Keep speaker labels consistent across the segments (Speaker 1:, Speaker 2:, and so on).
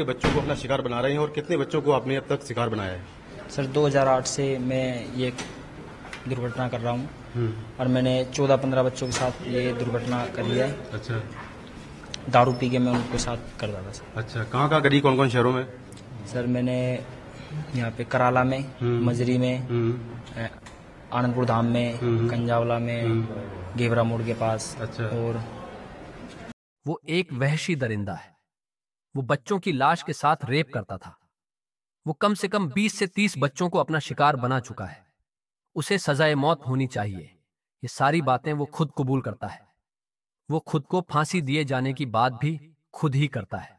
Speaker 1: बच्चों को अपना शिकार बना रहे हैं और कितने बच्चों को आपने अब तक शिकार बनाया है?
Speaker 2: सर 2008 से मैं ये दुर्घटना कर रहा हूँ और मैंने 14-15 बच्चों के साथ ये दुर्घटना करी है।
Speaker 1: अच्छा।
Speaker 2: दारू पी के मैं उनके साथ करता था सर।
Speaker 1: अच्छा, कहाँ कहाँ करी, कौन कौन शहरों में?
Speaker 2: सर मैंने यहाँ पे कराला में, मजरी में, आनंदपुर धाम में, कंजावला में, गेवरा मोड़ के पास।
Speaker 1: अच्छा।
Speaker 2: और
Speaker 3: वो एक वहशी दरिंदा है। वो बच्चों की लाश के साथ रेप करता था। वो कम से कम 20 से 30 बच्चों को अपना शिकार बना चुका है। उसे सजाए मौत होनी चाहिए। ये सारी बातें वो खुद कबूल करता है। वो खुद को फांसी दिए जाने की बात भी खुद ही करता है।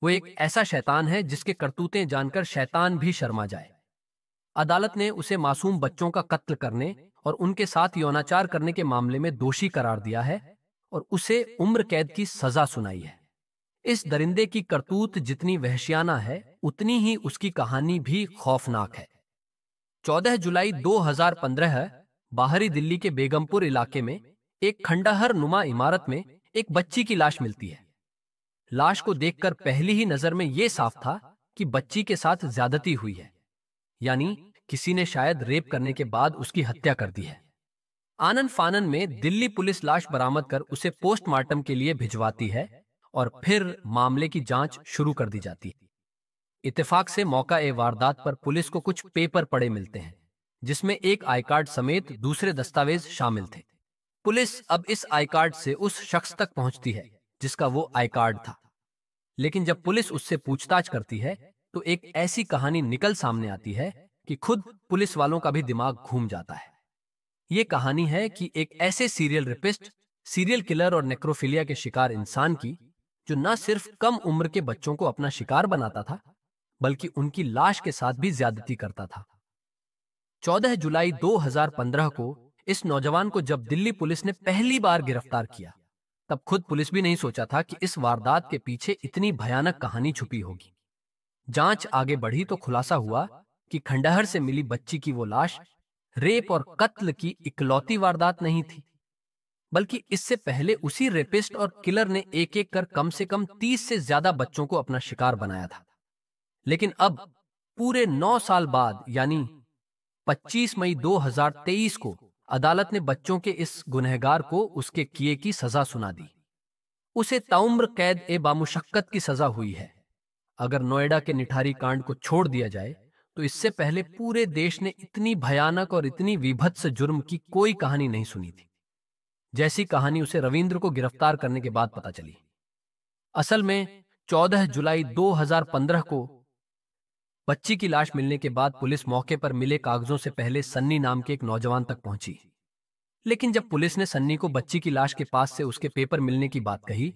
Speaker 3: वो एक ऐसा शैतान है जिसके करतूतें जानकर शैतान भी शर्मा जाए। अदालत ने उसे मासूम बच्चों का कत्ल करने और उनके साथ यौनाचार करने के मामले में दोषी करार दिया है और उसे उम्र कैद की सजा सुनाई है। इस दरिंदे की करतूत जितनी वहशियाना है, उतनी ही उसकी कहानी भी खौफनाक है। 14 जुलाई 2015 बाहरी दिल्ली के बेगमपुर इलाके में एक खंडहर नुमा इमारत में एक बच्ची की लाश मिलती है। लाश को देखकर पहली ही नजर में यह साफ था कि बच्ची के साथ ज्यादती हुई है, यानी किसी ने शायद रेप करने के बाद उसकी हत्या कर दी है। आनन फानन में दिल्ली पुलिस लाश बरामद कर उसे पोस्टमार्टम के लिए भिजवाती है और फिर मामले की जांच शुरू कर दी जाती है। इत्तेफाक से मौका ए वारदात पर पुलिस को कुछ पेपर पड़े मिलते हैं, जिसमें एक आई कार्ड समेत दूसरे दस्तावेज शामिल थे। पुलिस अब इस आई कार्ड से उस शख्स तक पहुंचती है जिसका वो आई कार्ड था, लेकिन जब पुलिस उससे पूछताछ करती है तो एक ऐसी कहानी निकल सामने आती है कि खुद पुलिस वालों का भी दिमाग घूम जाता है। ये कहानी है कि एक ऐसे सीरियल रेपिस्ट, सीरियल किलर और नेक्रोफिलिया के शिकार इंसान की, जो न सिर्फ कम उम्र के बच्चों को अपना शिकार बनाता था, बल्कि उनकी लाश के साथ भी ज्यादती करता था। 14 जुलाई 2015 को इस नौजवान को जब दिल्ली पुलिस ने पहली बार गिरफ्तार किया, तब खुद पुलिस भी नहीं सोचा था कि इस वारदात के पीछे इतनी भयानक कहानी छुपी होगी। जांच आगे बढ़ी तो खुलासा हुआ कि खंडहर से मिली बच्ची की वो लाश रेप और कत्ल की इकलौती वारदात नहीं थी, बल्कि इससे पहले उसी रेपिस्ट और किलर ने एक एक कर कम से कम 30 से ज्यादा बच्चों को अपना शिकार बनाया था। लेकिन अब पूरे 9 साल बाद, यानी 25 मई 2023 को अदालत ने बच्चों के इस गुनहगार को उसके किए की सजा सुना दी। उसे ताउम्र कैद ए बामुशक्कत की सजा हुई है। अगर नोएडा के निठारी कांड को छोड़ दिया जाए तो इससे पहले पूरे देश ने इतनी भयानक और इतनी विभत्स जुर्म की कोई कहानी नहीं सुनी थी, जैसी कहानी उसे रविंद्र को गिरफ्तार करने के बाद पता चली। असल में 14 जुलाई 2015 को बच्ची की लाश मिलने के बाद पुलिस मौके पर मिले कागजों से पहले सन्नी नाम के एक नौजवान तक पहुंची। लेकिन जब पुलिस ने सन्नी को बच्ची की लाश के पास से उसके पेपर मिलने की बात कही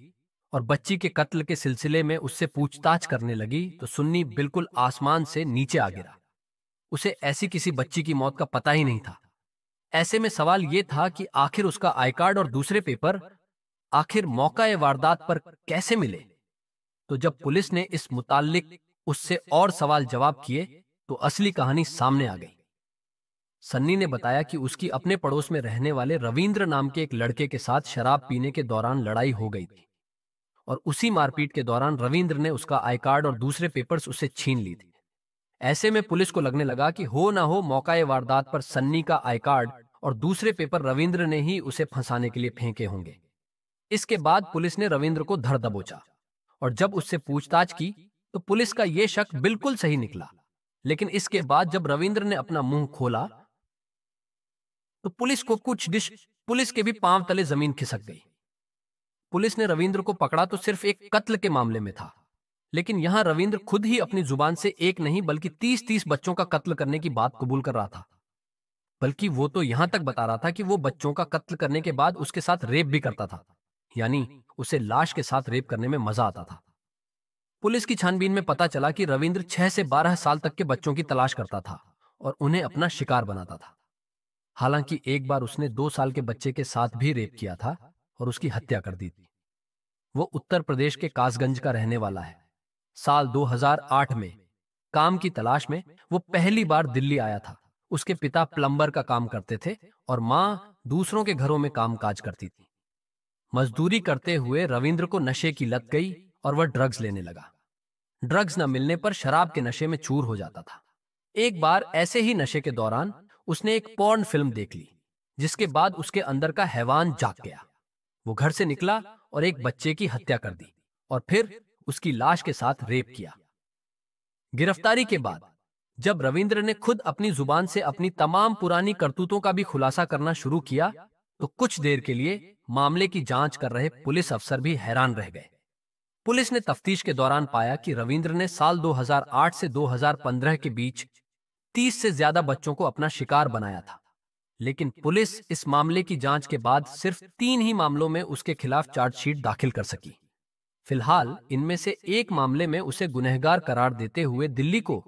Speaker 3: और बच्ची के कत्ल के सिलसिले में उससे पूछताछ करने लगी, तो सुन्नी बिल्कुल आसमान से नीचे आ गिरा। उसे ऐसी किसी बच्ची की मौत का पता ही नहीं था। ऐसे में सवाल यह था कि आखिर उसका आई कार्ड और दूसरे पेपर आखिर मौका ए वारदात पर कैसे मिले। तो जब पुलिस ने इस मुताल्लिक उससे और सवाल जवाब किए तो असली कहानी सामने आ गई। सन्नी ने बताया कि उसकी अपने पड़ोस में रहने वाले रविंद्र नाम के एक लड़के के साथ शराब पीने के दौरान लड़ाई हो गई थी और उसी मारपीट के दौरान रविंद्र ने उसका आई कार्ड और दूसरे पेपर्स उससे छीन ली थी। ऐसे में पुलिस को लगने लगा कि हो ना हो मौका ए वारदात पर सन्नी का आई कार्ड और दूसरे पेपर रविंद्र ने ही उसे फंसाने के लिए फेंके होंगे। इसके बाद पुलिस ने रविंद्र को धर दबोचा और जब उससे पूछताछ की तो पुलिस का यह शक बिल्कुल सही निकला। लेकिन इसके बाद जब रविंद्र ने अपना मुंह खोला तो पुलिस के भी पांव तले जमीन खिसक गई। पुलिस ने रविंद्र को पकड़ा तो सिर्फ एक कत्ल के मामले में था, लेकिन यहां रविंद्र खुद ही अपनी जुबान से एक नहीं बल्कि 30-30 बच्चों का कत्ल करने की बात कबूल कर रहा था। बल्कि वो तो यहां तक बता रहा था कि वो बच्चों का कत्ल करने के बाद उसके साथ रेप भी करता था, यानी उसे लाश के साथ रेप करने में मजा आता था। पुलिस की छानबीन में पता चला कि रविंद्र 6 से 12 साल तक के बच्चों की तलाश करता था और उन्हें अपना शिकार बनाता था। हालांकि एक बार उसने 2 साल के बच्चे के साथ भी रेप किया था और उसकी हत्या कर दी थी। वो उत्तर प्रदेश के कासगंज का रहने वाला है। साल 2008 में काम की तलाश में वो पहली बार दिल्ली आया था। उसके पिता प्लम्बर का काम करते थे और मां दूसरों के घरों में कामकाज करती थी। मजदूरी करते हुए रविंद्र को नशे की लत गई और वह ड्रग्स लेने लगा। ड्रग्स न मिलने पर शराब के नशे में चूर हो जाता था। एक बार ऐसे ही नशे के दौरान उसने एक पॉर्न फिल्म देख ली, जिसके बाद उसके अंदर का हैवान जाग गया। वो घर से निकला और एक बच्चे की हत्या कर दी और फिर उसकी लाश के साथ रेप किया। गिरफ्तारी के बाद जब रविंद्र ने खुद अपनी जुबान से अपनी तमाम पुरानी करतूतों का भी खुलासा करना शुरू किया, तो कुछ देर के लिए मामले की जांच कर रहे पुलिस अफसर भी हैरान रह गए। पुलिस ने तफ्तीश के दौरान पाया कि रविंद्र ने साल 2008 से 2015 के बीच 30 से ज्यादा बच्चों को अपना शिकार बनाया था, लेकिन पुलिस इस मामले की जांच के बाद सिर्फ 3 ही मामलों में उसके खिलाफ चार्जशीट दाखिल कर सकी। फिलहाल इनमें से एक मामले में उसे गुनहगार करार देते हुए दिल्ली को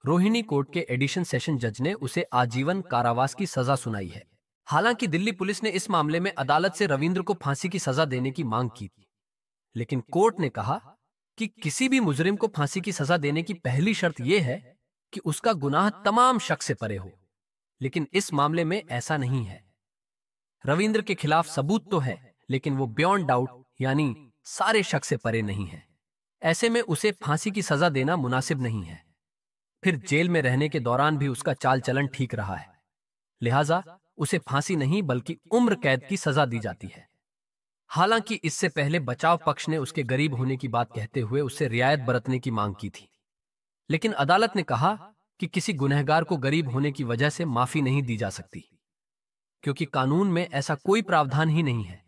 Speaker 3: रोहिणी कोर्ट के एडिशन सेशन जज ने उसे आजीवन कारावास की सजा सुनाई है। हालांकि दिल्ली पुलिस ने इस मामले में अदालत से रविंद्र को फांसी की सजा देने की मांग की थी, लेकिन कोर्ट ने कहा कि किसी भी मुजरिम को फांसी की सजा देने की पहली शर्त यह है कि उसका गुनाह तमाम शक से परे हो, लेकिन इस मामले में ऐसा नहीं है। रविंद्र के खिलाफ सबूत तो है, लेकिन वो बियॉन्ड डाउट यानी सारे शक से परे नहीं है। ऐसे में उसे फांसी की सजा देना मुनासिब नहीं है। फिर जेल में रहने के दौरान भी उसका चाल चलन ठीक रहा है, लिहाजा उसे फांसी नहीं बल्कि उम्र कैद की सजा दी जाती है। हालांकि इससे पहले बचाव पक्ष ने उसके गरीब होने की बात कहते हुए उससे रियायत बरतने की मांग की थी, लेकिन अदालत ने कहा कि किसी गुनहगार को गरीब होने की वजह से माफी नहीं दी जा सकती, क्योंकि कानून में ऐसा कोई प्रावधान ही नहीं है।